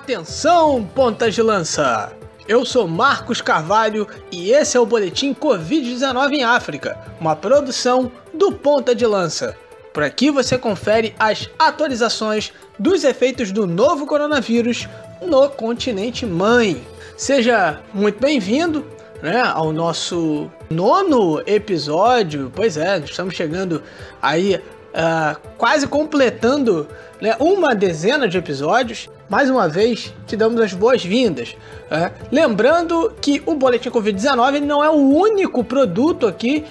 Atenção, pontas de lança! Eu sou Marcos Carvalho e esse é o Boletim Covid-19 em África, uma produção do Ponta de Lança. Por aqui você confere as atualizações dos efeitos do novo coronavírus no continente mãe. Seja muito bem-vindo, ao nosso 9º episódio. Pois é, estamos chegando aí quase completando uma dezena de episódios. Mais uma vez, te damos as boas-vindas. Lembrando que o Boletim Covid-19 não é o único produto aqui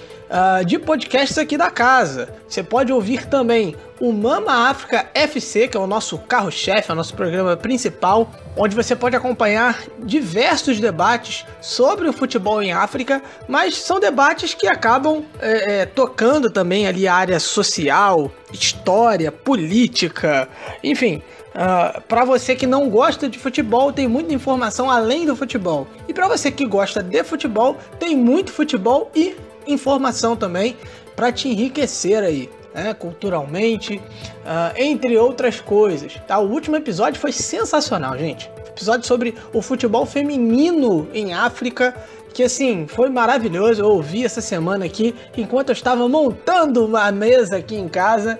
de podcasts aqui da casa. Você pode ouvir também o Mama África FC, que é o nosso carro-chefe, é o nosso programa principal, onde você pode acompanhar diversos debates sobre o futebol em África, mas são debates que acabam tocando também ali a área social, história, política, enfim. Para você que não gosta de futebol, tem muita informação além do futebol. E para você que gosta de futebol, tem muito futebol e informação também para te enriquecer aí, culturalmente, entre outras coisas. O último episódio foi sensacional, gente. Episódio sobre o futebol feminino em África, que assim, foi maravilhoso. Eu ouvi essa semana aqui, enquanto eu estava montando uma mesa aqui em casa.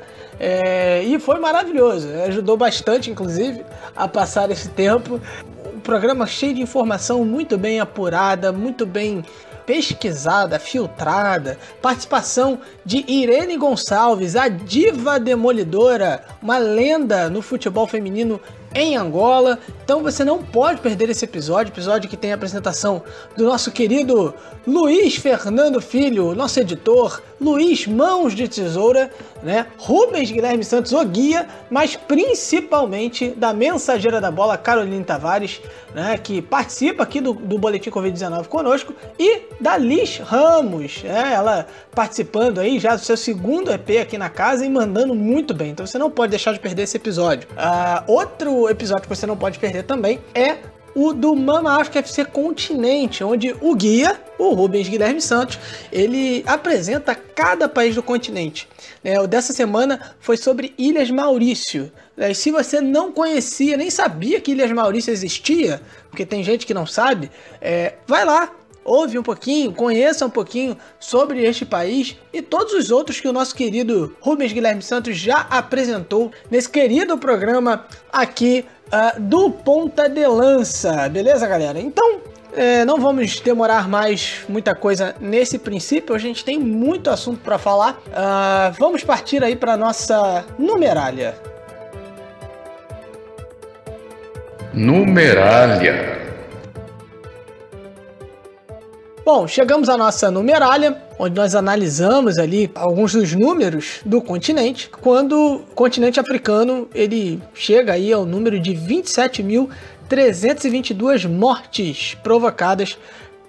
E foi maravilhoso, ajudou bastante, inclusive, a passar esse tempo. Um programa cheio de informação, muito bem apurada, muito bem pesquisada, filtrada. Participação de Irene Gonçalves, a diva demolidora, uma lenda no futebol feminino em Angola. Então você não pode perder esse episódio que tem a apresentação do nosso querido Luiz Fernando Filho, nosso editor, Luiz Mãos de Tesoura, Rubens Guilherme Santos, o guia, mas principalmente da mensageira da bola, Caroline Tavares, que participa aqui do Boletim Covid-19 conosco, e da Liz Ramos, ela participando aí já do seu segundo EP aqui na casa e mandando muito bem. Então você não pode deixar de perder esse episódio. Outro episódio que você não pode perder também é o do Mama África FC Continente, onde o guia, o Rubens Guilherme Santos, ele apresenta cada país do continente. O dessa semana foi sobre Ilhas Maurício. E se você não conhecia, nem sabia que Ilhas Maurício existia, porque tem gente que não sabe, vai lá, ouve um pouquinho, conheça um pouquinho sobre este país e todos os outros que o nosso querido Rubens Guilherme Santos já apresentou nesse querido programa aqui do Ponta de Lança. Beleza, galera? Então, não vamos demorar mais muita coisa nesse princípio, a gente tem muito assunto para falar. Vamos partir aí para nossa numerália. Numerália. Bom, chegamos à nossa numerália, onde nós analisamos ali alguns dos números do continente, quando o continente africano ele chega aí ao número de 27.322 mortes provocadas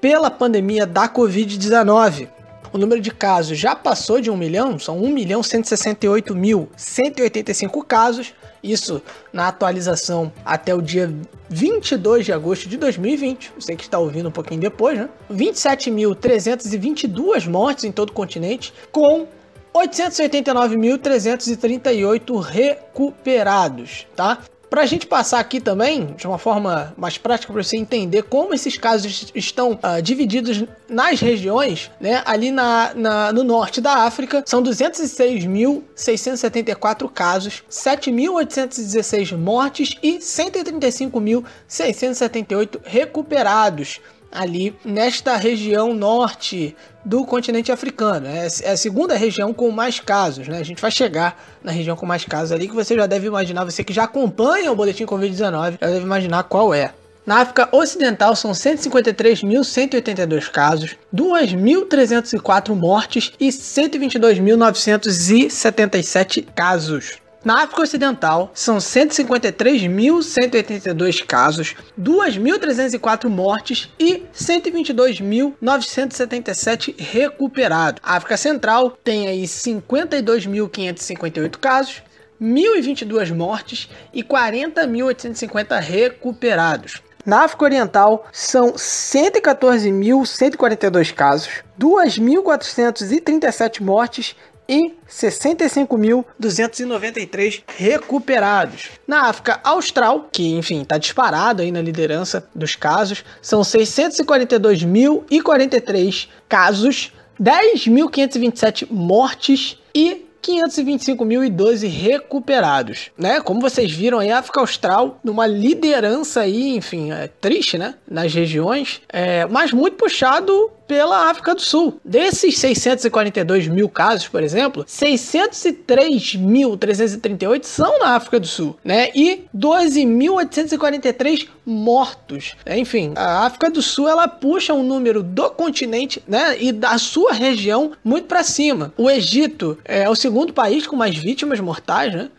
pela pandemia da Covid-19. O número de casos já passou de 1 milhão, são 1.168.185 casos, isso na atualização até o dia 22 de agosto de 2020, você que está ouvindo um pouquinho depois, 27.322 mortes em todo o continente, com 889.338 recuperados, tá? Para a gente passar aqui também, de uma forma mais prática, para você entender como esses casos estão divididos nas regiões, ali no norte da África, são 206.674 casos, 7.816 mortes e 135.678 recuperados ali nesta região norte do continente africano. É a segunda região com mais casos, A gente vai chegar na região com mais casos ali, que você já deve imaginar, você que já acompanha o Boletim Covid-19, já deve imaginar qual é. Na África Ocidental são 153.182 casos, 2.304 mortes e 122.977 casos. Na África Ocidental, são 153.182 casos, 2.304 mortes e 122.977 recuperados. A África Central tem aí 52.558 casos, 1.022 mortes e 40.850 recuperados. Na África Oriental, são 114.142 casos, 2.437 mortes e 65.293 recuperados. Na África Austral, que enfim está disparado aí na liderança dos casos, são 642.043 casos, 10.527 mortes e 525.012 recuperados, né? Como vocês viram aí, a África Austral numa liderança aí, enfim, é triste, né? Nas regiões, mas muito puxado pela África do Sul. Desses 642 mil casos, por exemplo, 603.338 são na África do Sul, né? E 12.843 mortos. Enfim, a África do Sul, ela puxa um número do continente, né? E da sua região muito para cima. O Egito é o segundo país com mais vítimas mortais, né?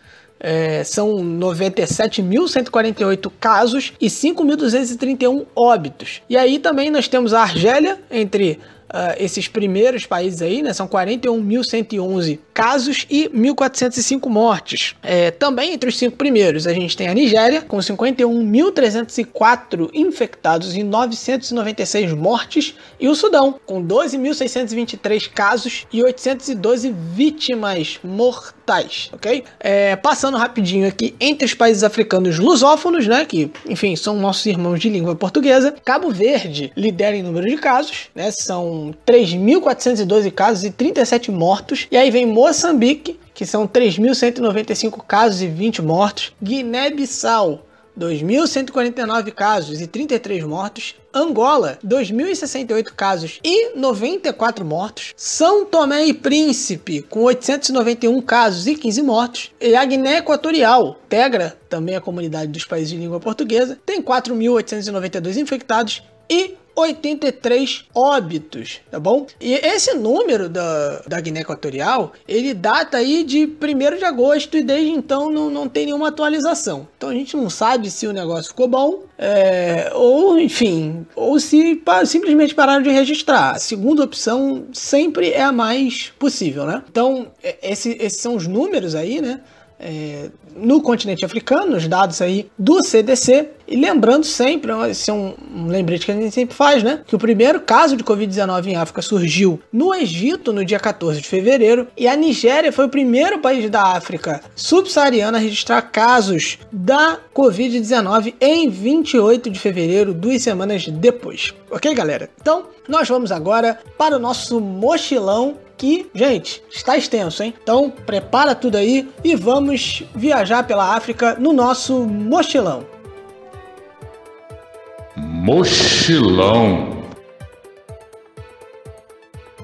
São 97.148 casos e 5.231 óbitos. E aí também nós temos a Argélia entre esses primeiros países aí, né? São 41.111 casos e 1.405 mortes. Também entre os 5 primeiros a gente tem a Nigéria com 51.304 infectados e 996 mortes, e o Sudão com 12.623 casos e 812 vítimas mortais, ok? Passando rapidinho aqui entre os países africanos lusófonos, né? Que, enfim, são nossos irmãos de língua portuguesa. Cabo Verde lidera em número de casos, né? São 3.412 casos e 37 mortos. E aí vem Moçambique, que são 3.195 casos e 20 mortos. Guiné-Bissau, 2.149 casos e 33 mortos. Angola, 2.068 casos e 94 mortos. São Tomé e Príncipe, com 891 casos e 15 mortos. E a Guiné Equatorial, integra também a comunidade dos países de língua portuguesa, tem 4.892 infectados e 83 óbitos, tá bom? E esse número da Guiné Equatorial, ele data aí de 1º de agosto e desde então não tem nenhuma atualização. Então a gente não sabe se o negócio ficou bom, ou enfim, ou se simplesmente pararam de registrar. A segunda opção sempre é a mais possível, né? Então esses são os números aí, né? No continente africano, os dados aí do CDC, e lembrando sempre, esse é um lembrete que a gente sempre faz, né? Que o primeiro caso de Covid-19 em África surgiu no Egito no dia 14 de fevereiro, e a Nigéria foi o primeiro país da África subsaariana a registrar casos da Covid-19 em 28 de fevereiro, 2 semanas depois. Ok, galera? Então, nós vamos agora para o nosso mochilão, que, gente, está extenso, hein? Então, prepara tudo aí e vamos viajar pela África no nosso mochilão. Mochilão.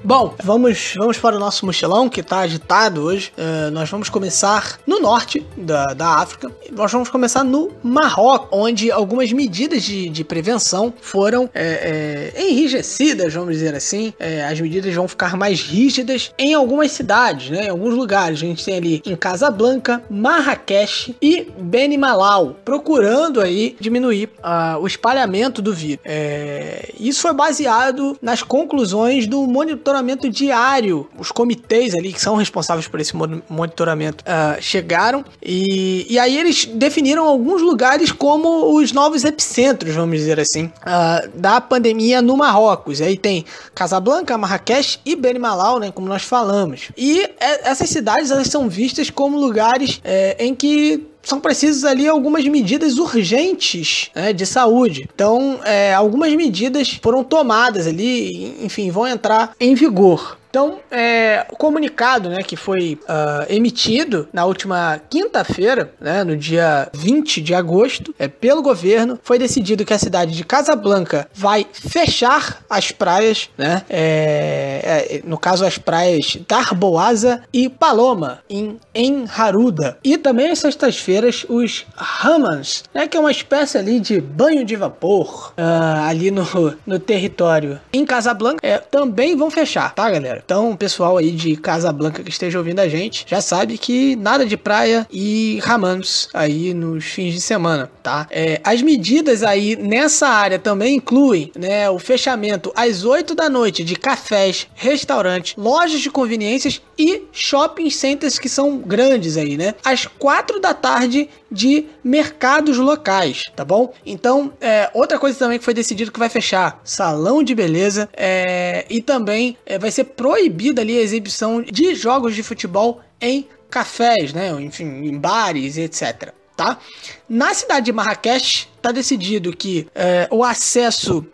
Bom, vamos para o nosso mochilão, que está agitado hoje. Nós vamos começar no norte da África. Nós vamos começar no Marrocos, onde algumas medidas de prevenção foram enrijecidas, vamos dizer assim. As medidas vão ficar mais rígidas em algumas cidades, né? Em alguns lugares. A gente tem ali em Casablanca, Marrakech e Beni Mellal, procurando aí diminuir o espalhamento do vírus. Isso foi baseado nas conclusões do monitoramento diário. Os comitês ali que são responsáveis por esse monitoramento chegaram e aí eles definiram alguns lugares como os novos epicentros, vamos dizer assim, da pandemia no Marrocos. Aí tem Casablanca, Marrakech e Beni Mellal, né, como nós falamos. E essas cidades, elas são vistas como lugares em que são precisas ali algumas medidas urgentes, né, de saúde. Então, algumas medidas foram tomadas ali, enfim, vão entrar em vigor. Então, o comunicado, né, que foi emitido na última quinta-feira, né, no dia 20 de agosto, pelo governo, foi decidido que a cidade de Casablanca vai fechar as praias, né, no caso as praias Darboaza e Paloma, em Haruda. E também às sextas-feiras os hammams, né, que é uma espécie ali de banho de vapor ali no território em Casablanca, também vão fechar, tá, galera? Então, o pessoal aí de Casablanca que esteja ouvindo a gente já sabe que nada de praia e hammams aí nos fins de semana, tá? As medidas aí nessa área também incluem, né, o fechamento às 8 da noite de cafés, restaurantes, lojas de conveniências e shopping centers que são grandes aí, né? Às 4 da tarde de mercados locais, tá bom? Então, outra coisa também que foi decidido que vai fechar, salão de beleza, e também vai ser proibida ali a exibição de jogos de futebol em cafés, né? Enfim, em bares, etc. Tá? Na cidade de Marrakech, está decidido que o acesso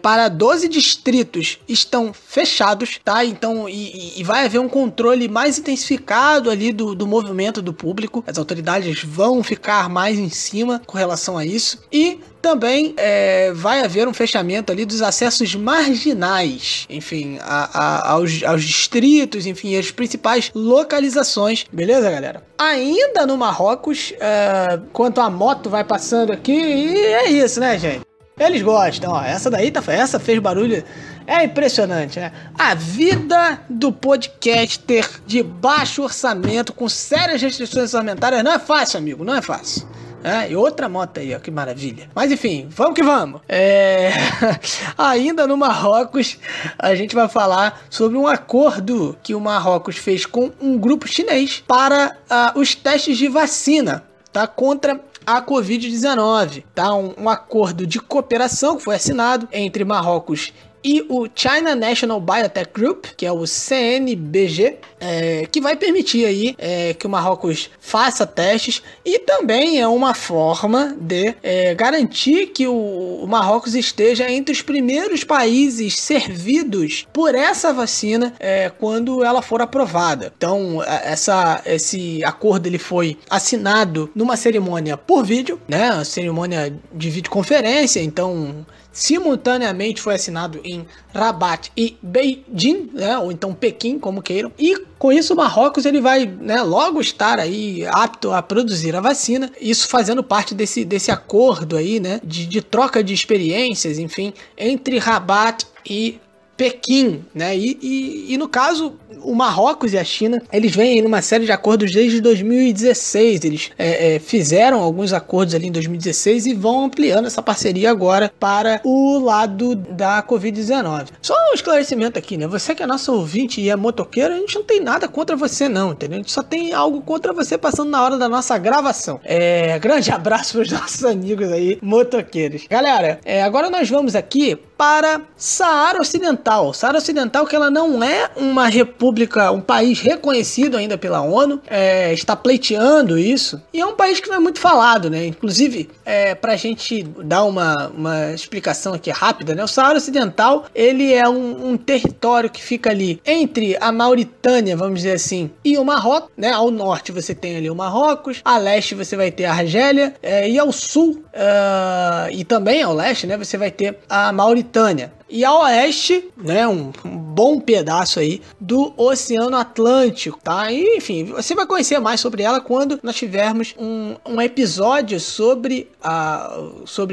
para 12 distritos estão fechados, tá? Então, e vai haver um controle mais intensificado ali do movimento do público. As autoridades vão ficar mais em cima com relação a isso. E também vai haver um fechamento ali dos acessos marginais, enfim, aos distritos, enfim, as principais localizações. Beleza, galera? Ainda no Marrocos, enquanto a moto vai passando aqui, e é isso, né, gente? Eles gostam, ó. Essa fez barulho. É impressionante, né? A vida do podcaster de baixo orçamento, com sérias restrições orçamentárias, não é fácil, amigo, não é fácil. E outra moto aí, ó, que maravilha. Mas enfim, vamos que vamos. Ainda no Marrocos, a gente vai falar sobre um acordo que o Marrocos fez com um grupo chinês para os testes de vacina, tá? Contra a Covid-19, tá? Um acordo de cooperação que foi assinado entre Marrocos e o China National Biotech Group, que é o CNBG, que vai permitir aí que o Marrocos faça testes, e também é uma forma de garantir que o Marrocos esteja entre os primeiros países servidos por essa vacina quando ela for aprovada. Então, esse acordo ele foi assinado numa cerimônia por vídeo, né? Uma cerimônia de videoconferência. Então, simultaneamente foi assinado em Rabat e Beijing, né, ou então Pequim, como queiram. E com isso o Marrocos ele vai, né, logo estar aí apto a produzir a vacina. Isso fazendo parte desse acordo aí, né, de troca de experiências, enfim, entre Rabat e Pequim, né? E no caso, o Marrocos e a China, eles vêm aí numa série de acordos desde 2016. Eles fizeram alguns acordos ali em 2016 e vão ampliando essa parceria agora para o lado da Covid-19. Só um esclarecimento aqui, né? Você que é nosso ouvinte e é motoqueiro, a gente não tem nada contra você não, entendeu? A gente só tem algo contra você passando na hora da nossa gravação. Grande abraço para os nossos amigos aí, motoqueiros. Galera, agora nós vamos aqui para Saara Ocidental. Saara Ocidental, que ela não é uma república, um país reconhecido ainda pela ONU, está pleiteando isso, e é um país que não é muito falado, né? Inclusive, para a gente dar uma explicação aqui rápida, né? O Saara Ocidental, ele é um território que fica ali entre a Mauritânia, vamos dizer assim, e o Marrocos, né? Ao norte você tem ali o Marrocos, a leste você vai ter a Argélia, e ao sul, e também ao leste, né? Você vai ter a Mauritânia. E a oeste, né, um bom pedaço aí do Oceano Atlântico, tá? E, enfim, você vai conhecer mais sobre ela quando nós tivermos um episódio sobre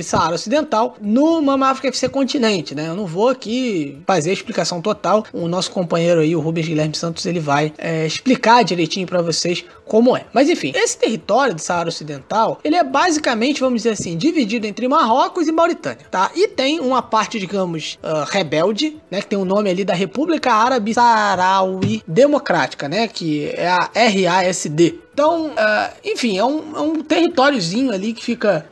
Saara Ocidental no Mama África FC Continente, né? Eu não vou aqui fazer a explicação total. O nosso companheiro aí, o Rubens Guilherme Santos, ele vai explicar direitinho para vocês como é. Mas, enfim, esse território de Saara Ocidental, ele é basicamente, vamos dizer assim, dividido entre Marrocos e Mauritânia, tá? E tem uma parte, digamos, rebelde, né, que tem o nome ali da República Árabe Saharaui Democrática, né, que é a RASD. Então, enfim, é um territóriozinho ali que fica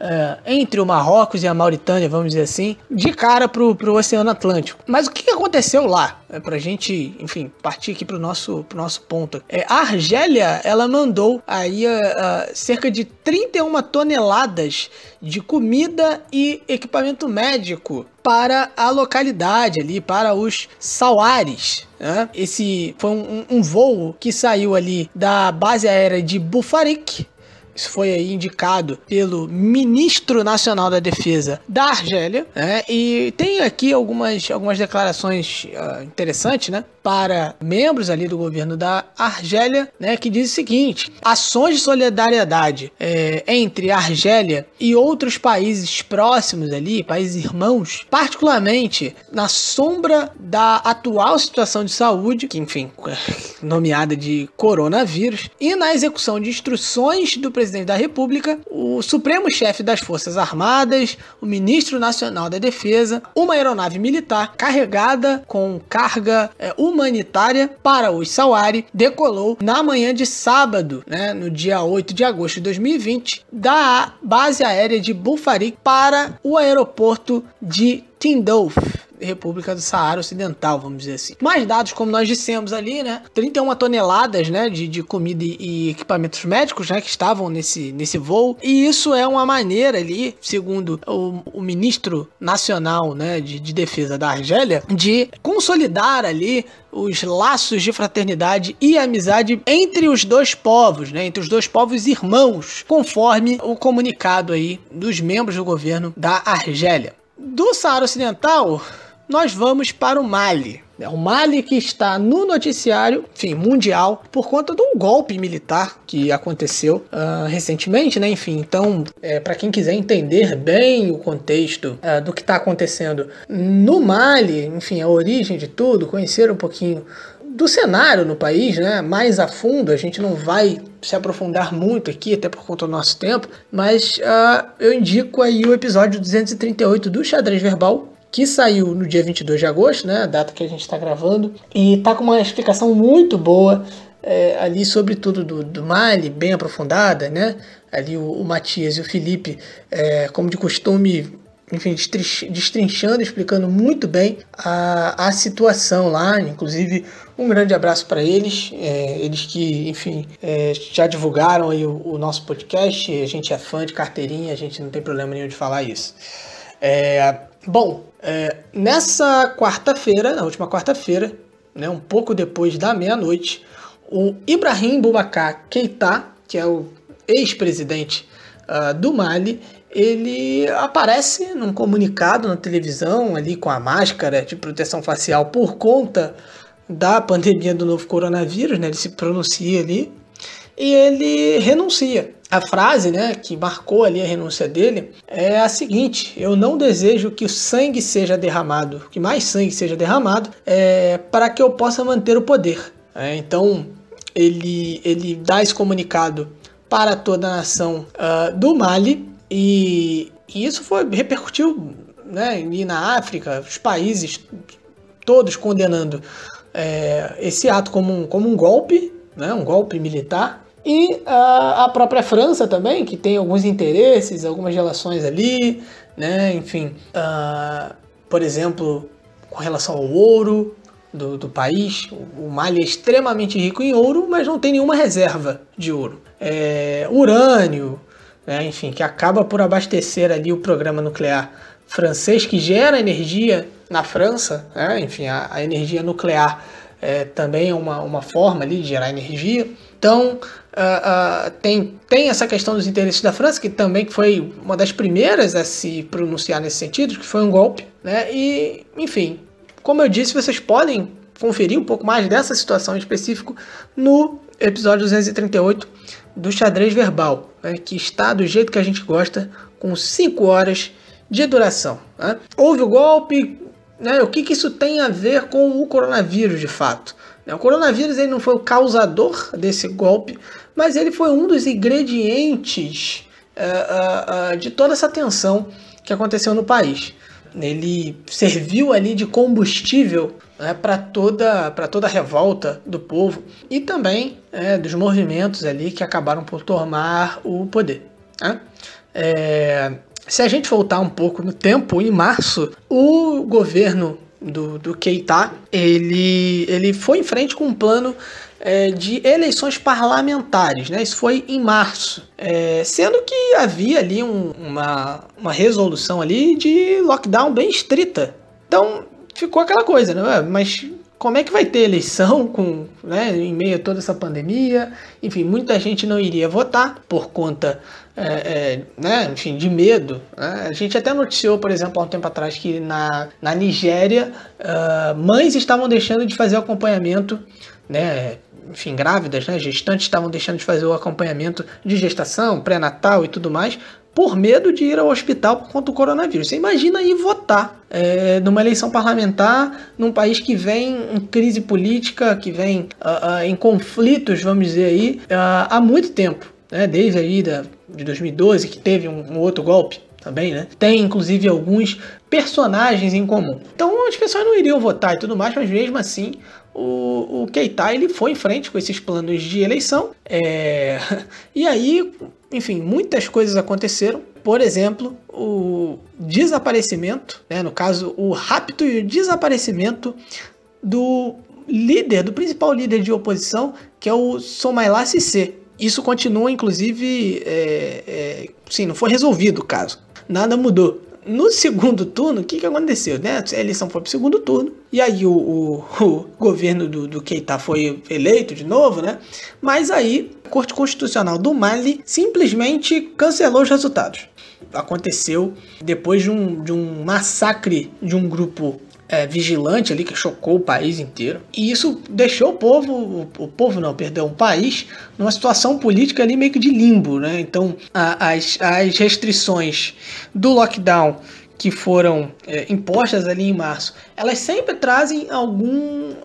entre o Marrocos e a Mauritânia, vamos dizer assim, de cara pro Oceano Atlântico. Mas o que aconteceu lá? Pra gente, enfim, partir aqui pro nosso ponto. A Argélia, ela mandou aí cerca de 31 toneladas de comida e equipamento médico para a localidade ali, para os Sauares. Esse foi um voo que saiu ali da base aérea de Bufarik. Isso foi aí indicado pelo Ministro Nacional da Defesa da Argélia, né? E tem aqui algumas declarações interessantes, né, para membros ali do governo da Argélia, né, que diz o seguinte: ações de solidariedade entre a Argélia e outros países próximos ali, países irmãos, particularmente na sombra da atual situação de saúde, que enfim, nomeada de coronavírus, e na execução de instruções do presidente da República, o Supremo Chefe das Forças Armadas, o Ministro Nacional da Defesa, uma aeronave militar carregada com carga humanitária para os Sauari decolou na manhã de sábado, né, no dia 8 de agosto de 2020, da base aérea de Bufarik para o aeroporto de Tindouf, República do Saara Ocidental, vamos dizer assim. Mais dados, como nós dissemos ali, né? 31 toneladas, né, de comida e equipamentos médicos, né, que estavam nesse voo. E isso é uma maneira ali, segundo o ministro nacional, né, de defesa da Argélia, de consolidar ali os laços de fraternidade e amizade entre os dois povos, né, entre os dois povos irmãos, conforme o comunicado aí dos membros do governo da Argélia. Do Saara Ocidental, nós vamos para o Mali. É o Mali que está no noticiário, enfim, mundial, por conta de um golpe militar que aconteceu recentemente, né? Enfim, então, para quem quiser entender bem o contexto do que está acontecendo no Mali, enfim, a origem de tudo, conhecer um pouquinho do cenário no país, né? Mais a fundo, a gente não vai se aprofundar muito aqui, até por conta do nosso tempo, mas eu indico aí o episódio 238 do Xadrez Verbal, que saiu no dia 22 de agosto, né, a data que a gente está gravando, e tá com uma explicação muito boa ali sobre tudo do Mali, bem aprofundada, né, ali o Matias e o Felipe, como de costume, enfim, destrinchando, explicando muito bem a situação lá, inclusive um grande abraço para eles, eles que, enfim, já divulgaram aí o nosso podcast, a gente é fã de carteirinha, a gente não tem problema nenhum de falar isso. Bom, nessa quarta-feira, na última quarta-feira, né, um pouco depois da meia-noite, o Ibrahim Boubacar Keïta, que é o ex-presidente do Mali, ele aparece num comunicado na televisão, ali com a máscara de proteção facial por conta da pandemia do novo coronavírus, né, ele se pronuncia ali, e ele renuncia. A frase, né, que marcou ali a renúncia dele é a seguinte: eu não desejo que o sangue seja derramado, que mais sangue seja derramado, para que eu possa manter o poder. Então, ele dá esse comunicado para toda a nação do Mali, e isso repercutiu, né, ali na África, os países todos condenando esse ato como um golpe, né, um golpe militar. E a própria França também, que tem alguns interesses, algumas relações ali, né? Enfim, por exemplo, com relação ao ouro do país, o Mali é extremamente rico em ouro, mas não tem nenhuma reserva de ouro. Urânio, né? Enfim, que acaba por abastecer ali o programa nuclear francês, que gera energia na França, né? Enfim, a energia nuclear também é uma forma ali de gerar energia. Então, tem essa questão dos interesses da França, que também foi uma das primeiras a se pronunciar nesse sentido, que foi um golpe, né? E, enfim, como eu disse, vocês podem conferir um pouco mais dessa situação em específico no episódio 238 do Xadrez Verbal, né? Que está do jeito que a gente gosta, com 5 horas de duração, né? Houve o golpe, né? O que isso tem a ver com o coronavírus, de fato? O coronavírus ele não foi o causador desse golpe, mas ele foi um dos ingredientes de toda essa tensão que aconteceu no país. Ele serviu ali de combustível, né, para toda a revolta do povo e também dos movimentos ali que acabaram por tomar o poder, né? Se a gente voltar um pouco no tempo, em março, o governo do Keïta, ele foi em frente com um plano de eleições parlamentares, né? Isso foi em março, sendo que havia ali uma resolução ali de lockdown bem estrita. Então ficou aquela coisa, né? Mas como é que vai ter eleição né, em meio a toda essa pandemia? Enfim, muita gente não iria votar por conta né, enfim, de medo, né? A gente até noticiou, por exemplo, há um tempo atrás que na Nigéria mães estavam deixando de fazer o acompanhamento, né, enfim, grávidas, né, gestantes estavam deixando de fazer o acompanhamento de gestação, pré-natal e tudo mais, por medo de ir ao hospital por conta do coronavírus. Você imagina ir votar numa eleição parlamentar, num país que vem em crise política, que vem em conflitos, vamos dizer aí, há muito tempo, né? Desde aí de 2012, que teve um outro golpe também, né? Tem, inclusive, alguns personagens em comum. Então, as pessoas não iriam votar e tudo mais, mas mesmo assim, o Keïta, ele foi em frente com esses planos de eleição. E aí, enfim, muitas coisas aconteceram. por exemplo, o desaparecimento, né, no caso, o rapto e o desaparecimento do principal líder de oposição, que é o Soumaïla Cissé. Isso continua, inclusive, sim, não foi resolvido o caso. Nada mudou. No segundo turno, o que aconteceu? Né? A eleição foi para o segundo turno, e aí o governo do Keïta foi eleito de novo, né? Mas aí a Corte Constitucional do Mali simplesmente cancelou os resultados. Aconteceu depois de um massacre de um grupo vigilante ali que chocou o país inteiro. E isso deixou o país numa situação política ali meio que de limbo, né? Então as restrições do lockdown que foram impostas ali em março, elas sempre trazem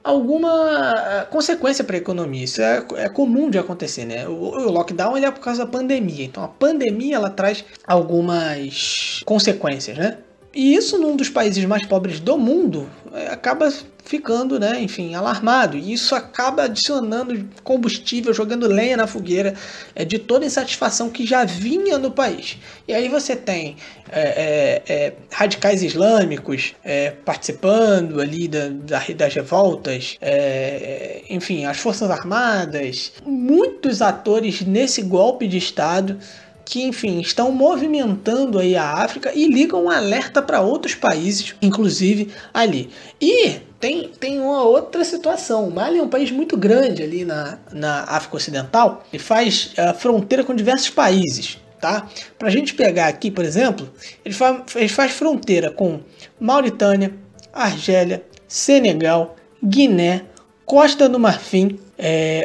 alguma consequência para a economia. Isso é comum de acontecer, né? O lockdown ele é por causa da pandemia. Então a pandemia ela traz algumas consequências, né? E isso, num dos países mais pobres do mundo, acaba ficando, né, enfim, alarmado. E isso acaba adicionando combustível, jogando lenha na fogueira de toda a insatisfação que já vinha no país. E aí você tem radicais islâmicos participando ali das revoltas, enfim, as Forças Armadas, muitos atores nesse golpe de Estado que, enfim, estão movimentando aí a África e ligam um alerta para outros países, inclusive ali. E tem uma outra situação. O Mali é um país muito grande ali na África Ocidental e faz fronteira com diversos países, tá? Para a gente pegar aqui, por exemplo, ele faz fronteira com Mauritânia, Argélia, Senegal, Guiné, Costa do Marfim,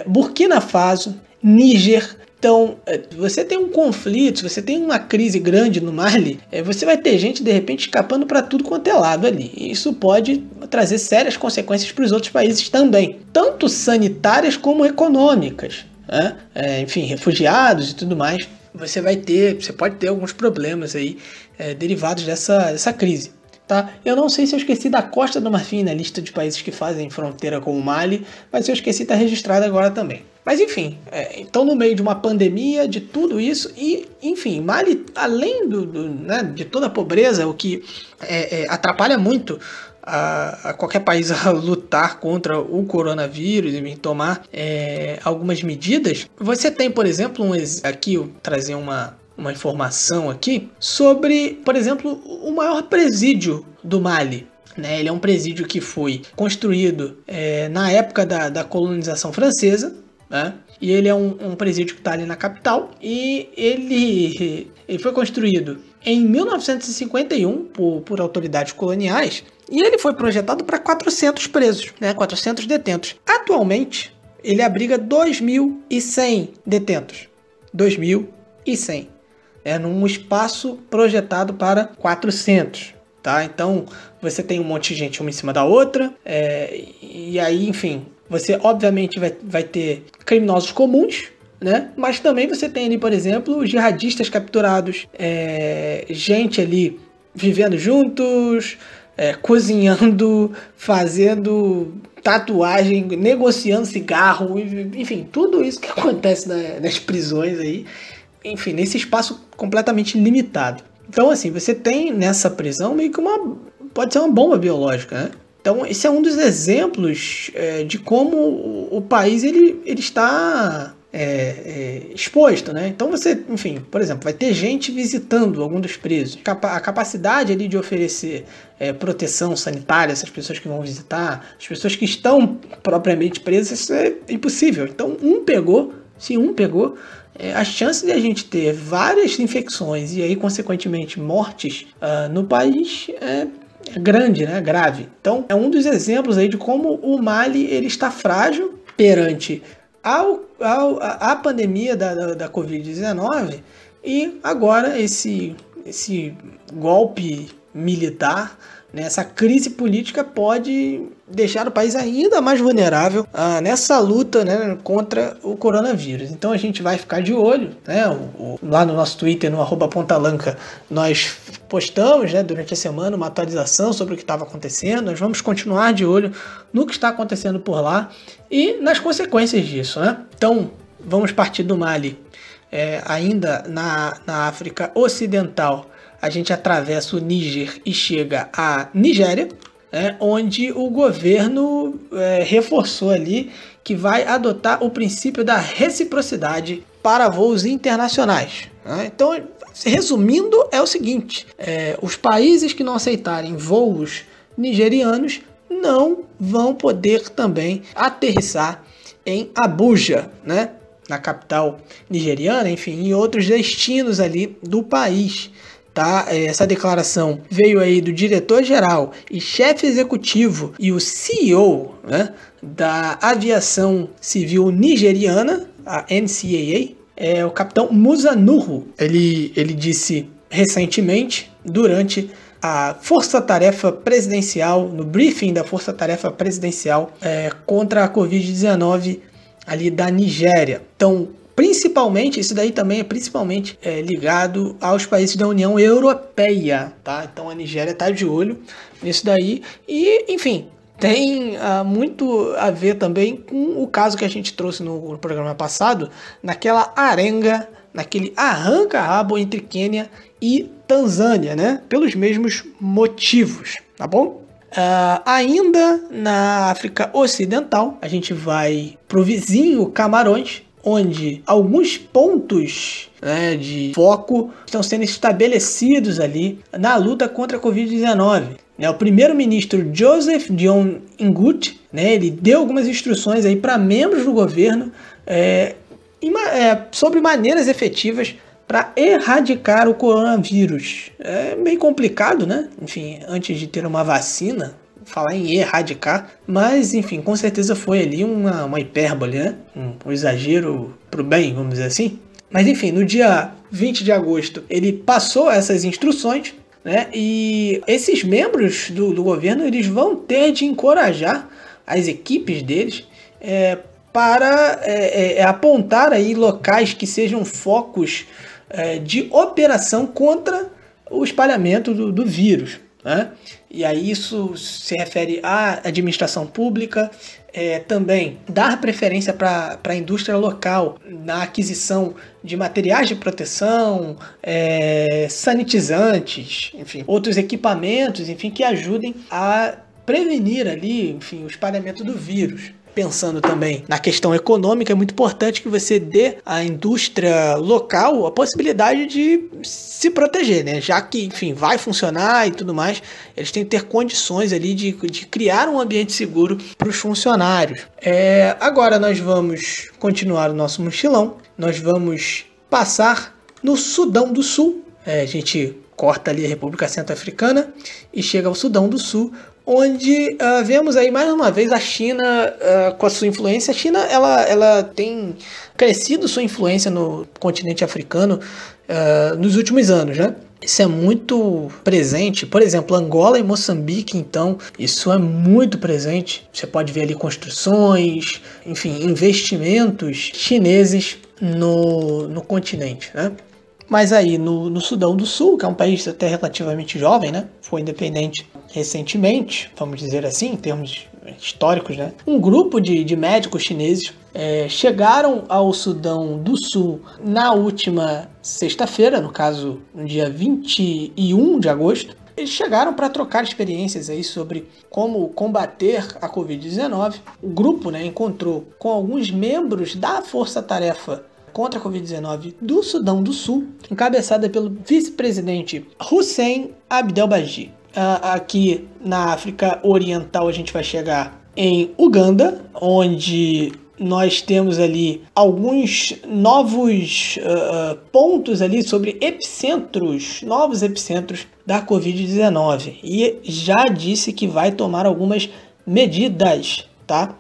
Burkina Faso, Níger. Então, você tem um conflito, você tem uma crise grande no Mali, você vai ter gente, de repente, escapando para tudo quanto é lado ali. E isso pode trazer sérias consequências para os outros países também, tanto sanitárias como econômicas, né? Enfim, refugiados e tudo mais. Você pode ter alguns problemas aí derivados dessa crise. Tá? Eu não sei se eu esqueci da Costa do Marfim na lista de países que fazem fronteira com o Mali, mas se eu esqueci está registrado agora também. Mas enfim, então no meio de uma pandemia, de tudo isso, e enfim, Mali, além né, de toda a pobreza, o que atrapalha muito a qualquer país a lutar contra o coronavírus e tomar algumas medidas, você tem, por exemplo, aqui eu trazer uma informação aqui sobre, por exemplo, o maior presídio do Mali. Né? Ele é um presídio que foi construído na época da colonização francesa, né? E ele é um presídio que está ali na capital, e ele foi construído em 1951 por autoridades coloniais, e ele foi projetado para 400 presos, né? 400 detentos. Atualmente, ele abriga 2.100 detentos. 2.100. Num espaço projetado para 400, tá? Então, você tem um monte de gente uma em cima da outra, e aí, enfim, você obviamente vai ter criminosos comuns, né? Mas também você tem ali, por exemplo, jihadistas capturados, gente ali vivendo juntos, cozinhando, fazendo tatuagem, negociando cigarro, enfim, tudo isso que acontece nas prisões aí. Enfim, nesse espaço completamente limitado. Então, assim, você tem nessa prisão meio que pode ser uma bomba biológica, né? Então, esse é um dos exemplos de como o país ele está exposto, né? Então, você, enfim, por exemplo, vai ter gente visitando algum dos presos. A capacidade ali de oferecer proteção sanitária a essas pessoas que vão visitar, as pessoas que estão propriamente presas, isso é impossível. Então, se um pegou, a chance de a gente ter várias infecções e aí, consequentemente, mortes no país é grande, né? Grave. Então, é um dos exemplos aí de como o Mali ele está frágil perante a pandemia da Covid-19 e agora esse golpe militar, né, essa crise política pode deixar o país ainda mais vulnerável nessa luta, né, contra o coronavírus. Então a gente vai ficar de olho, né, lá no nosso Twitter, no @pontalanca, nós postamos, né, durante a semana uma atualização sobre o que estava acontecendo. Nós vamos continuar de olho no que está acontecendo por lá e nas consequências disso, né? Então vamos partir do Mali ainda na África Ocidental, a gente atravessa o Níger e chega à Nigéria, onde o governo reforçou ali que vai adotar o princípio da reciprocidade para voos internacionais. Então, resumindo, é o seguinte: os países que não aceitarem voos nigerianos não vão poder também aterrissar em Abuja, na capital nigeriana, enfim, em outros destinos ali do país. Tá? Essa declaração veio aí do diretor-geral e chefe executivo e o CEO, da aviação civil nigeriana, a NCAA, o capitão Musa Nuhu. Ele disse recentemente, durante a Força-Tarefa Presidencial, no briefing da Força-Tarefa Presidencial contra a Covid-19 ali da Nigéria. Então, principalmente, isso daí também é principalmente ligado aos países da União Europeia, tá? Então a Nigéria está de olho nisso daí e, enfim, tem muito a ver também com o caso que a gente trouxe no programa passado, naquela arenga, naquele arranca-rabo entre Quênia e Tanzânia, pelos mesmos motivos, tá bom? Ainda na África Ocidental, a gente vai pro vizinho Camarões, onde alguns pontos de foco estão sendo estabelecidos ali na luta contra a Covid-19. O primeiro-ministro Joseph Dion Ngouti, ele deu algumas instruções aí para membros do governo sobre maneiras efetivas para erradicar o coronavírus. É meio complicado, Enfim, antes de ter uma vacina, falar em erradicar, mas enfim, com certeza foi ali uma hipérbole, um exagero pro bem, vamos dizer assim. Mas enfim, no dia 20 de agosto ele passou essas instruções, e esses membros do governo eles vão ter de encorajar as equipes deles para apontar aí locais que sejam focos de operação contra o espalhamento do vírus. E aí isso se refere à administração pública, também dar preferência para a indústria local na aquisição de materiais de proteção, sanitizantes, enfim, outros equipamentos, enfim, que ajudem a prevenir ali, enfim, o espalhamento do vírus. Pensando também na questão econômica, é muito importante que você dê à indústria local a possibilidade de se proteger, já que, enfim, vai funcionar e tudo mais, eles têm que ter condições ali de criar um ambiente seguro para os funcionários. Agora nós vamos continuar o nosso mochilão, nós vamos passar no Sudão do Sul, a gente corta ali a República Centro-Africana e chega ao Sudão do Sul, onde vemos aí mais uma vez a China com a sua influência. A China ela tem crescido sua influência no continente africano nos últimos anos, Isso é muito presente, por exemplo, Angola e Moçambique, então, isso é muito presente. Você pode ver ali construções, enfim, investimentos chineses no continente, Mas aí no Sudão do Sul, que é um país até relativamente jovem, foi independente recentemente, vamos dizer assim, em termos históricos, um grupo de médicos chineses chegaram ao Sudão do Sul na última sexta-feira, no caso, no dia 21 de agosto. Eles chegaram para trocar experiências aí sobre como combater a Covid-19. O grupo encontrou com alguns membros da Força-Tarefa contra a Covid-19 do Sudão do Sul, encabeçada pelo vice-presidente Hussein Abdelbagi. Aqui na África Oriental a gente vai chegar em Uganda, onde nós temos ali alguns novos pontos ali sobre novos epicentros da Covid-19, e já disse que vai tomar algumas medidas.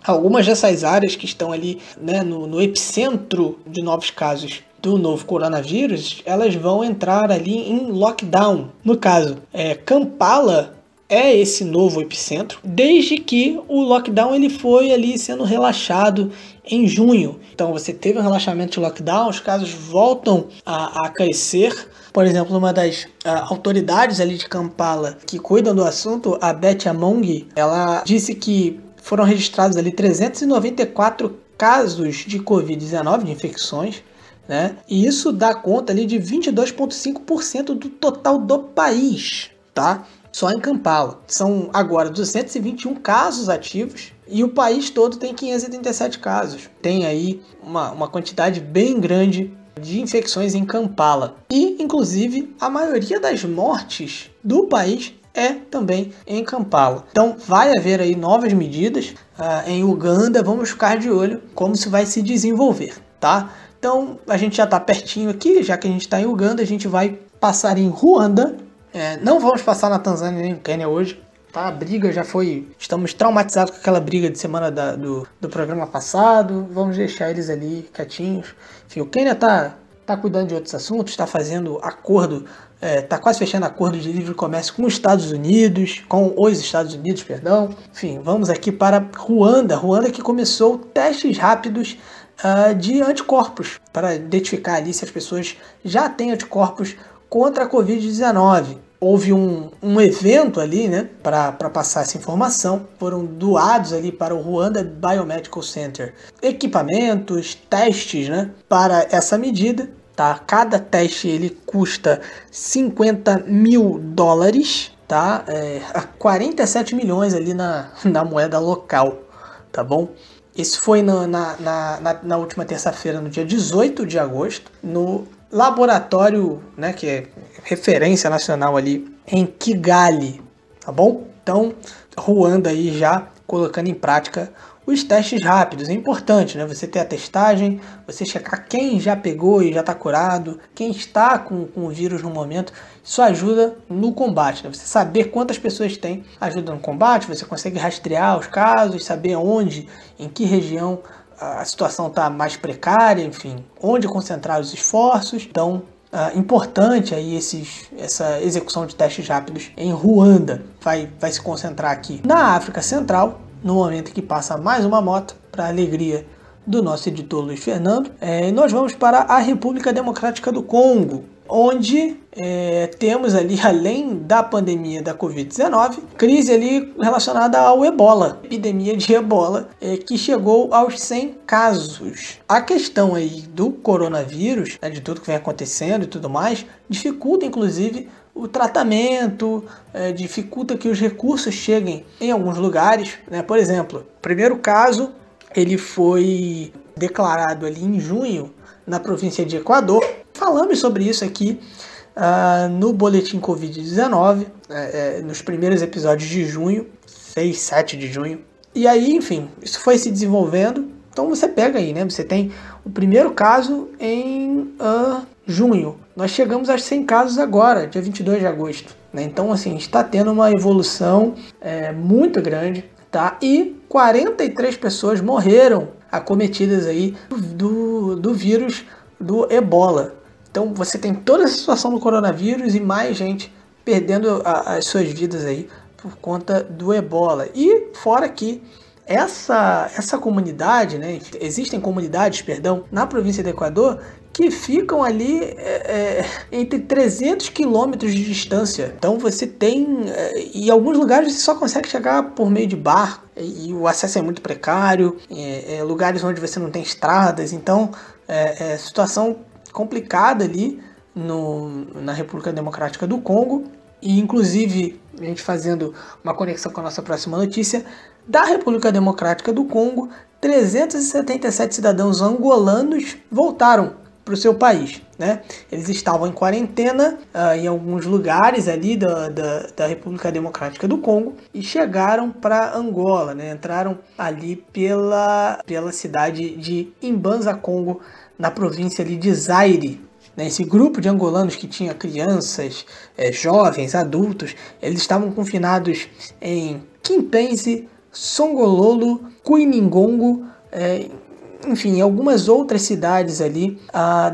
Algumas dessas áreas que estão ali no epicentro de novos casos do novo coronavírus, elas vão entrar ali em lockdown. No caso, Kampala é esse novo epicentro, desde que o lockdown ele foi ali sendo relaxado em junho. Então você teve um relaxamento de lockdown, os casos voltam a crescer. Por exemplo, uma das autoridades ali de Kampala que cuidam do assunto, a Betty Among, ela disse que foram registrados ali 394 casos de Covid-19, de infecções, né? E isso dá conta ali de 22,5% do total do país, tá? Só em Kampala. São agora 221 casos ativos e o país todo tem 587 casos. Tem aí uma quantidade bem grande de infecções em Kampala. E, inclusive, a maioria das mortes do país é também em Kampala. Então, vai haver aí novas medidas em Uganda. Vamos ficar de olho como isso vai se desenvolver, tá? Então, a gente já está pertinho aqui, já que a gente está em Uganda, a gente vai passar em Ruanda. Não vamos passar na Tanzânia nem no Quênia hoje, tá? A briga já foi... Estamos traumatizados com aquela briga de semana do programa passado. Vamos deixar eles ali quietinhos. Enfim, o Quênia tá cuidando de outros assuntos, está fazendo acordo, está quase fechando acordo de livre comércio com os Estados Unidos, perdão. Enfim, vamos aqui para Ruanda. Ruanda que começou testes rápidos de anticorpos, para identificar ali se as pessoas já têm anticorpos contra a Covid-19. Houve um evento ali, né, para passar essa informação. Foram doados ali para o Rwanda Biomedical Center equipamentos, testes, né, para essa medida. Tá? Cada teste ele custa $50 mil, tá? 47 milhões ali na moeda local, tá bom? Isso foi na última terça-feira, no dia 18 de agosto, no laboratório, né, que é referência nacional ali em Kigali, tá bom? Então, Ruanda aí já colocando em prática os testes rápidos. É importante, né? Você ter a testagem, você checar quem já pegou e já está curado, quem está com o vírus no momento. Isso ajuda no combate, né? Você saber quantas pessoas tem ajuda no combate, você consegue rastrear os casos, saber onde, em que região a situação está mais precária, enfim, onde concentrar os esforços. Então, importante aí essa execução de testes rápidos em Ruanda. Vai se concentrar aqui na África Central, no momento que passa mais uma moto, para a alegria do nosso editor Luiz Fernando. Nós vamos para a República Democrática do Congo, onde temos ali, além da pandemia da Covid-19, crise ali relacionada ao ebola, epidemia de ebola, que chegou aos 100 casos. A questão aí do coronavírus, né, de tudo que vem acontecendo e tudo mais, dificulta inclusive o tratamento, dificulta que os recursos cheguem em alguns lugares, né? Por exemplo, o primeiro caso ele foi declarado ali em junho na província de Equador. Falamos sobre isso aqui no Boletim Covid-19, nos primeiros episódios de junho, 6, 7 de junho. E aí, enfim, isso foi se desenvolvendo. Então você pega aí, né? Você tem o primeiro caso em junho. Nós chegamos a 100 casos agora, dia 22 de agosto. Né? Então, assim, está tendo uma evolução muito grande, tá? E 43 pessoas morreram acometidas aí do vírus do ebola. Então, você tem toda a situação do coronavírus e mais gente perdendo as suas vidas aí por conta do ebola. E fora que essa comunidade, né, existem comunidades, na província do Equador que ficam ali entre 300 quilômetros de distância. Então você tem, em alguns lugares você só consegue chegar por meio de barco e o acesso é muito precário, lugares onde você não tem estradas, então situação complicada ali na República Democrática do Congo. E inclusive, a gente fazendo uma conexão com a nossa próxima notícia, da República Democrática do Congo, 377 cidadãos angolanos voltaram para o seu país, né? Eles estavam em quarentena em alguns lugares ali da República Democrática do Congo e chegaram para Angola, né? Entraram ali pela cidade de Imbanza Congo, na província ali de Zaire. Esse grupo de angolanos que tinha crianças, jovens, adultos, eles estavam confinados em Kimpenze, Songololo, Kuiningongo, enfim, algumas outras cidades ali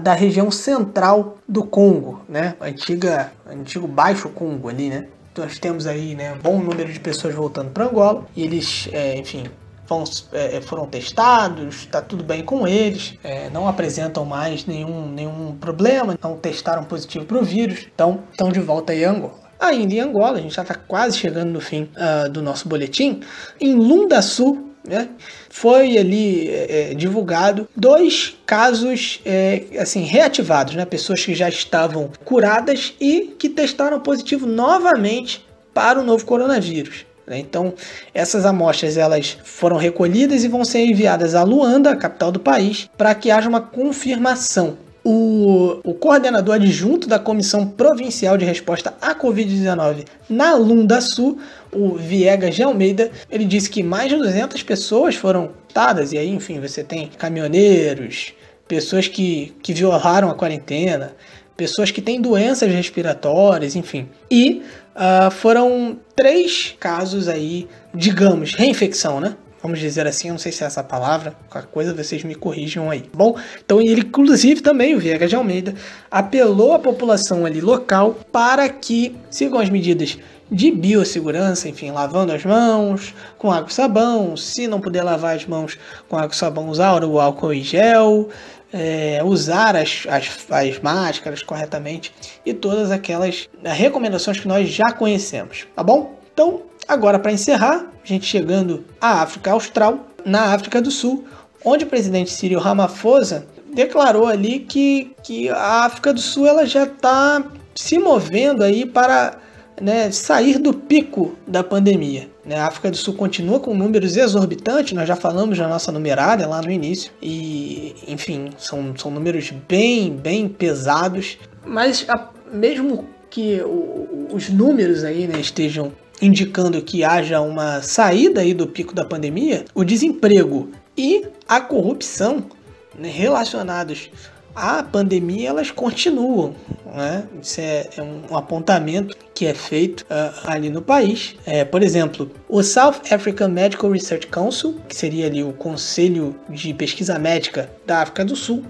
da região central do Congo, né? Antigo Baixo Congo ali, né? Então, nós temos aí, né, um bom número de pessoas voltando para Angola e eles, enfim, foram testados, está tudo bem com eles, não apresentam mais nenhum problema, não testaram positivo para o vírus, então estão de volta aí a Angola. Ainda em Angola, a gente já está quase chegando no fim do nosso boletim. Em Lunda Sul, né? Foi ali divulgado 2 casos assim, reativados, né? Pessoas que já estavam curadas e que testaram positivo novamente para o novo coronavírus. Então, essas amostras elas foram recolhidas e vão ser enviadas a Luanda, a capital do país, para que haja uma confirmação. O coordenador adjunto da Comissão Provincial de Resposta à Covid-19 na Lunda Sul, o Viegas de Almeida, ele disse que mais de 200 pessoas foram testadas, e aí, enfim, você tem caminhoneiros, pessoas que violaram a quarentena, pessoas que têm doenças respiratórias, enfim. E foram 3 casos aí, digamos, reinfecção, né? Vamos dizer assim, eu não sei se é essa palavra, qualquer coisa vocês me corrijam aí. Bom, então ele inclusive também, o Viegas de Almeida, apelou à população ali local para que sigam as medidas de biossegurança, enfim, lavando as mãos com água e sabão, se não puder lavar as mãos com água e sabão, usar o álcool em gel, usar as máscaras corretamente e todas aquelas recomendações que nós já conhecemos, tá bom? Então, agora para encerrar, a gente chegando à África Austral, na África do Sul, onde o presidente Cyril Ramaphosa declarou ali que a África do Sul ela já está se movendo aí para, né, sair do pico da pandemia. A África do Sul continua com números exorbitantes, nós já falamos na nossa numerária lá no início, e enfim, são números bem pesados, mas mesmo que os números aí, né, estejam indicando que haja uma saída aí do pico da pandemia, o desemprego e a corrupção, né, relacionados à pandemia, elas continuam, né? Isso é um apontamento que é feito ali no país. Por exemplo, o South African Medical Research Council, que seria ali o Conselho de Pesquisa Médica da África do Sul,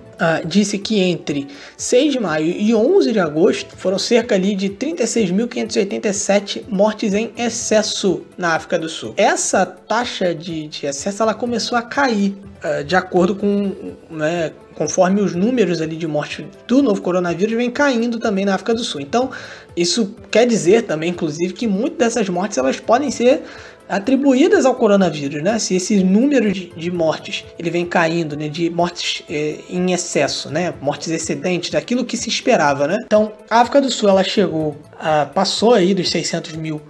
disse que entre 6 de maio e 11 de agosto foram cerca ali de 36.587 mortes em excesso na África do Sul. Essa taxa de excesso ela começou a cair de acordo com, né, conforme os números ali de morte do novo coronavírus vem caindo também na África do Sul. Então, isso quer dizer também, inclusive, que muitas dessas mortes elas podem ser atribuídas ao coronavírus, né? Se esse número de mortes ele vem caindo, né? De mortes em excesso, né? Mortes excedentes daquilo que se esperava, né? Então, a África do Sul ela passou aí dos 600 mil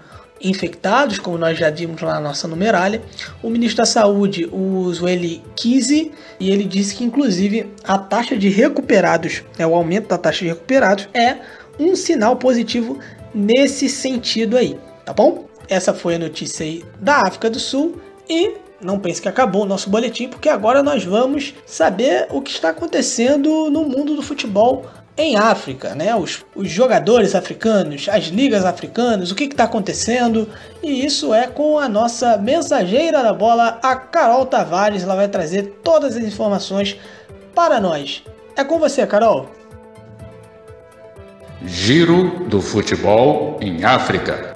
infectados, como nós já vimos lá na nossa numerália. O ministro da Saúde, o Zweli Kizzi, e ele disse que inclusive a taxa de recuperados, o aumento da taxa de recuperados é um sinal positivo nesse sentido aí, tá bom? Essa foi a notícia aí da África do Sul e não pense que acabou o nosso boletim, porque agora nós vamos saber o que está acontecendo no mundo do futebol em África, né? Os jogadores africanos, as ligas africanas, o que está acontecendo, e isso é com a nossa mensageira da bola, a Carol Tavares. Ela vai trazer todas as informações para nós. É com você, Carol. Giro do futebol em África.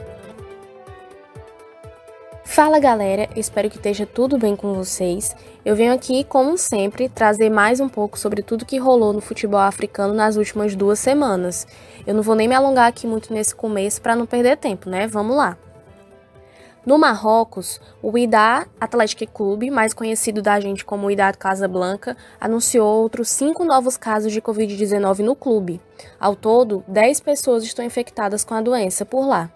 Fala galera, espero que esteja tudo bem com vocês. Eu venho aqui, como sempre, trazer mais um pouco sobre tudo que rolou no futebol africano nas últimas 2 semanas. Eu não vou nem me alongar aqui muito nesse começo para não perder tempo, né? Vamos lá! No Marrocos, o Wydad Athletic Club, mais conhecido da gente como Wydad Casablanca, anunciou outros 5 novos casos de Covid-19 no clube. Ao todo, 10 pessoas estão infectadas com a doença por lá.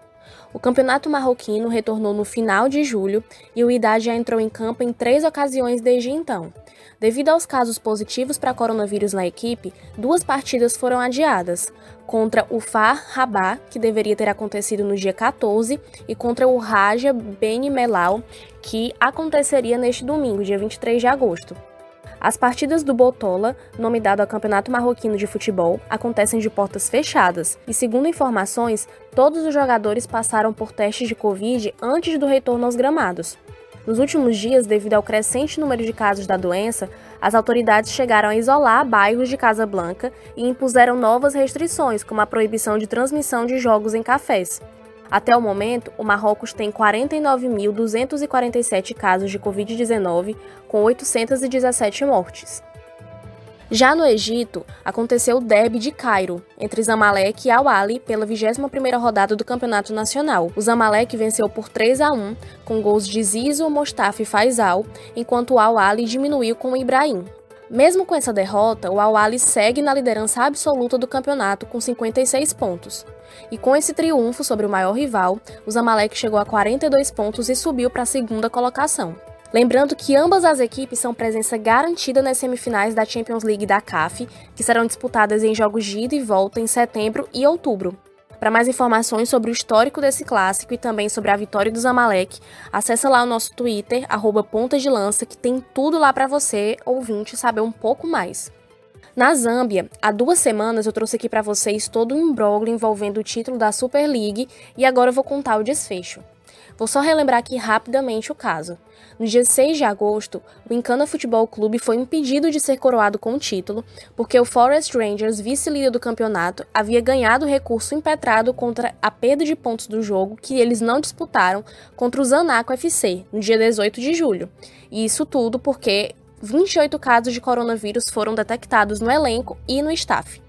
O campeonato marroquino retornou no final de julho e o Wydad já entrou em campo em 3 ocasiões desde então. Devido aos casos positivos para coronavírus na equipe, 2 partidas foram adiadas, contra o FAR Rabat, que deveria ter acontecido no dia 14, e contra o Raja Beni Mellal, que aconteceria neste domingo, dia 23 de agosto. As partidas do Botola, nome dado ao Campeonato Marroquino de Futebol, acontecem de portas fechadas e, segundo informações, todos os jogadores passaram por testes de Covid antes do retorno aos gramados. Nos últimos dias, devido ao crescente número de casos da doença, as autoridades chegaram a isolar bairros de Casablanca e impuseram novas restrições, como a proibição de transmissão de jogos em cafés. Até o momento, o Marrocos tem 49.247 casos de Covid-19, com 817 mortes. Já no Egito, aconteceu o derby de Cairo, entre Zamalek e Al-Ahly pela 21ª rodada do Campeonato Nacional. O Zamalek venceu por 3-1, com gols de Zizo, Mostafa e Faisal, enquanto o Al-Ahly diminuiu com o Ibrahim. Mesmo com essa derrota, o Al-Ahly segue na liderança absoluta do campeonato com 56 pontos. E com esse triunfo sobre o maior rival, o Zamalek chegou a 42 pontos e subiu para a segunda colocação. Lembrando que ambas as equipes são presença garantida nas semifinais da Champions League da CAF, que serão disputadas em jogos de ida e volta em setembro e outubro. Para mais informações sobre o histórico desse clássico e também sobre a vitória do Zamalek, acessa lá o nosso Twitter, @pontadelança, que tem tudo lá para você, ouvinte, saber um pouco mais. Na Zâmbia, há 2 semanas eu trouxe aqui para vocês todo um imbróglio envolvendo o título da Super League e agora eu vou contar o desfecho. Vou só relembrar aqui rapidamente o caso. No dia 6 de agosto, o Incana Futebol Clube foi impedido de ser coroado com o título porque o Forest Rangers, vice-líder do campeonato, havia ganhado recurso impetrado contra a perda de pontos do jogo que eles não disputaram contra o Zanaco FC, no dia 18 de julho. E isso tudo porque 28 casos de coronavírus foram detectados no elenco e no staff.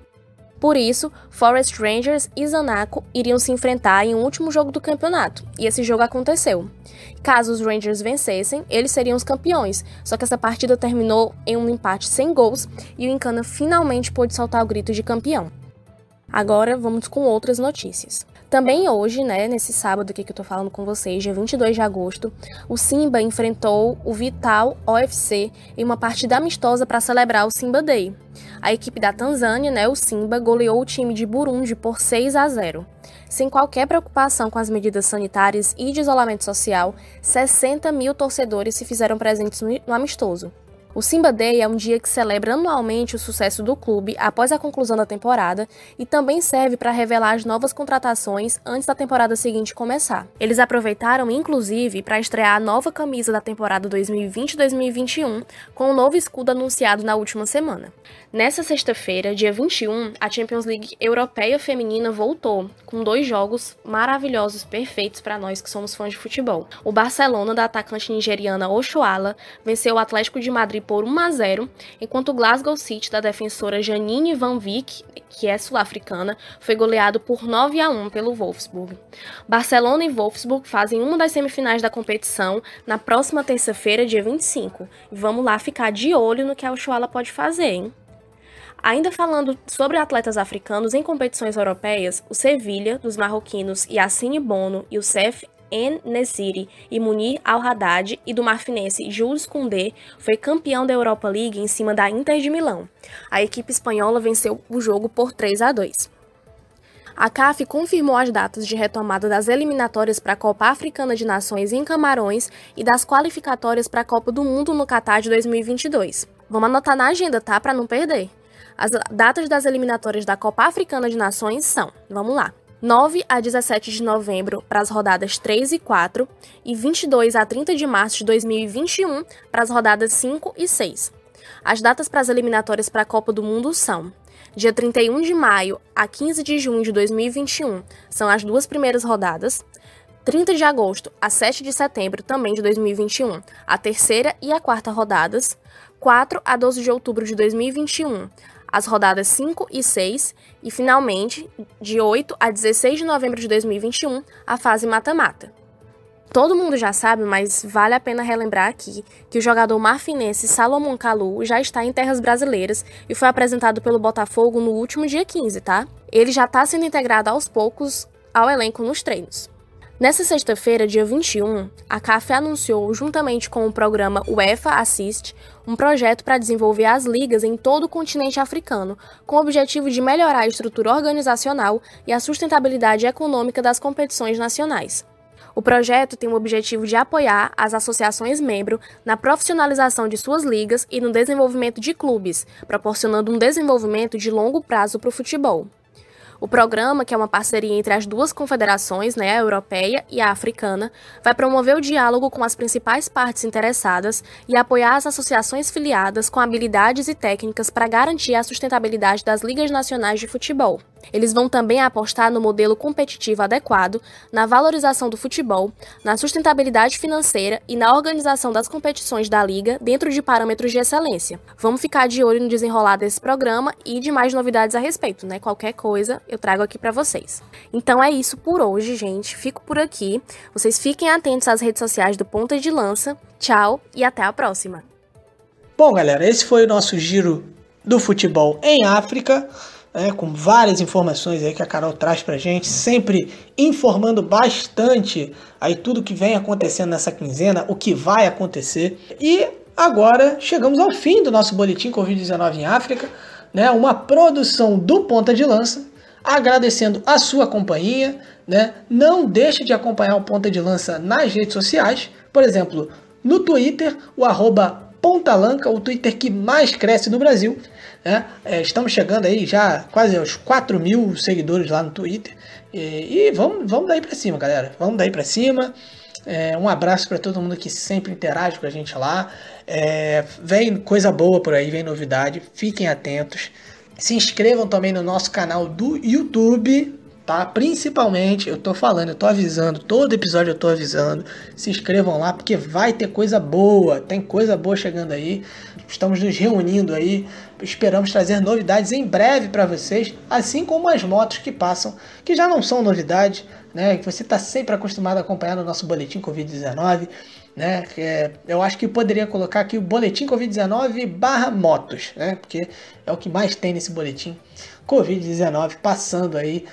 Por isso, Forest Rangers e Zanaco iriam se enfrentar em um último jogo do campeonato, e esse jogo aconteceu. Caso os Rangers vencessem, eles seriam os campeões, só que essa partida terminou em um empate sem gols e o Incana finalmente pôde soltar o grito de campeão. Agora vamos com outras notícias. Também hoje, nesse sábado aqui que eu tô falando com vocês, dia 22 de agosto, o Simba enfrentou o Vital OFC em uma partida amistosa para celebrar o Simba Day. A equipe da Tanzânia, o Simba, goleou o time de Burundi por 6-0. Sem qualquer preocupação com as medidas sanitárias e de isolamento social, 60 mil torcedores se fizeram presentes no amistoso. O Simba Day é um dia que celebra anualmente o sucesso do clube após a conclusão da temporada e também serve para revelar as novas contratações antes da temporada seguinte começar. Eles aproveitaram, inclusive, para estrear a nova camisa da temporada 2020-2021 com o novo escudo anunciado na última semana. Nessa sexta-feira, dia 21, a Champions League Europeia Feminina voltou, com 2 jogos maravilhosos, perfeitos para nós que somos fãs de futebol. O Barcelona, da atacante nigeriana Oshoala, venceu o Atlético de Madrid por 1-0, enquanto o Glasgow City, da defensora Janine Van Wyk, que é sul-africana, foi goleado por 9-1 pelo Wolfsburg. Barcelona e Wolfsburg fazem uma das semifinais da competição na próxima terça-feira, dia 25. E vamos lá ficar de olho no que a Oshoala pode fazer, hein? Ainda falando sobre atletas africanos em competições europeias, o Sevilha, dos marroquinos Yassine Bono e o Sef En-Nesyri e Munir Al-Haddad e do marfinense Jules Koundé foi campeão da Europa League em cima da Inter de Milão. A equipe espanhola venceu o jogo por 3-2. A CAF confirmou as datas de retomada das eliminatórias para a Copa Africana de Nações em Camarões e das qualificatórias para a Copa do Mundo no Catar de 2022. Vamos anotar na agenda, tá? Para não perder. As datas das eliminatórias da Copa Africana de Nações são, vamos lá, 9 a 17 de novembro para as rodadas 3 e 4 e 22 a 30 de março de 2021 para as rodadas 5 e 6. As datas para as eliminatórias para a Copa do Mundo são dia 31 de maio a 15 de junho de 2021, são as 2 primeiras rodadas, 30 de agosto a 7 de setembro também de 2021, a terceira e a quarta rodadas, 4 a 12 de outubro de 2021, as rodadas 5 e 6 e, finalmente, de 8 a 16 de novembro de 2021, a fase mata-mata. Todo mundo já sabe, mas vale a pena relembrar aqui que o jogador marfinense Salomon Kalou já está em terras brasileiras e foi apresentado pelo Botafogo no último dia 15, tá? Ele já está sendo integrado aos poucos ao elenco nos treinos. Nessa sexta-feira, dia 21, a CAF anunciou, juntamente com o programa UEFA Assist, um projeto para desenvolver as ligas em todo o continente africano, com o objetivo de melhorar a estrutura organizacional e a sustentabilidade econômica das competições nacionais. O projeto tem o objetivo de apoiar as associações membro na profissionalização de suas ligas e no desenvolvimento de clubes, proporcionando um desenvolvimento de longo prazo para o futebol. O programa, que é uma parceria entre as duas confederações, a europeia e a africana, vai promover o diálogo com as principais partes interessadas e apoiar as associações filiadas com habilidades e técnicas para garantir a sustentabilidade das ligas nacionais de futebol. Eles vão também apostar no modelo competitivo adequado, na valorização do futebol, na sustentabilidade financeira e na organização das competições da Liga dentro de parâmetros de excelência. Vamos ficar de olho no desenrolar desse programa e de mais novidades a respeito, né? Qualquer coisa eu trago aqui para vocês. Então é isso por hoje, gente. Fico por aqui. Vocês fiquem atentos às redes sociais do Ponta de Lança. Tchau e até a próxima. Bom, galera, esse foi o nosso giro do futebol em África, com várias informações aí que a Carol traz pra gente, sempre informando bastante aí tudo que vem acontecendo nessa quinzena, o que vai acontecer. E agora chegamos ao fim do nosso boletim Covid-19 em África, né? Uma produção do Ponta de Lança, agradecendo a sua companhia, né? Não deixe de acompanhar o Ponta de Lança nas redes sociais, por exemplo, no Twitter, o @pontalanca, o Twitter que mais cresce no Brasil. Estamos chegando aí já quase aos 4.000 seguidores lá no Twitter. E vamos daí pra cima, galera. Vamos daí pra cima. Um abraço para todo mundo que sempre interage com a gente lá. Vem coisa boa por aí, vem novidade. Fiquem atentos. Se inscrevam também no nosso canal do YouTube, tá? Principalmente, eu tô avisando, todo episódio eu tô avisando. Se inscrevam lá porque vai ter coisa boa. Tem coisa boa chegando aí. Estamos nos reunindo aí. Esperamos trazer novidades em breve para vocês, assim como as motos que passam, que já não são novidade, né? Que você está sempre acostumado a acompanhar no nosso boletim Covid-19, né? Eu acho que poderia colocar aqui o boletim Covid-19/motos, né? Porque é o que mais tem nesse boletim Covid-19 passando aí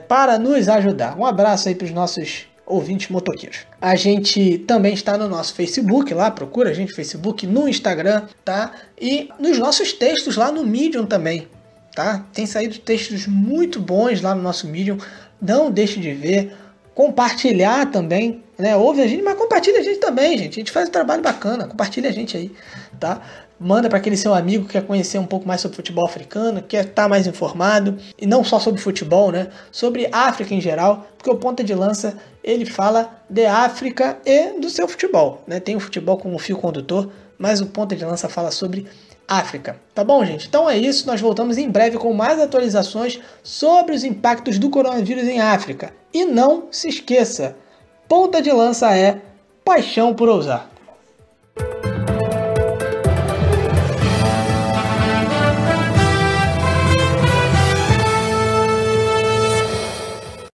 para nos ajudar. Um abraço aí para os nossos ouvintes motoqueiros. A gente também está no nosso Facebook, lá procura a gente no Facebook, no Instagram, tá? E nos nossos textos lá no Medium também, tá? Tem saído textos muito bons lá no nosso Medium, não deixe de ver, compartilhar também, né? Ouve a gente, mas compartilha a gente também, gente. A gente faz um trabalho bacana, compartilha a gente aí, tá? Manda para aquele seu amigo que quer conhecer um pouco mais sobre futebol africano, quer estar mais informado, e não só sobre futebol, né? Sobre África em geral, porque o Ponta de Lança, ele fala de África e do seu futebol, né? Tem o futebol como fio condutor, mas o Ponta de Lança fala sobre África. Tá bom, gente? Então é isso, nós voltamos em breve com mais atualizações sobre os impactos do coronavírus em África. E não se esqueça, Ponta de Lança é paixão por ousar.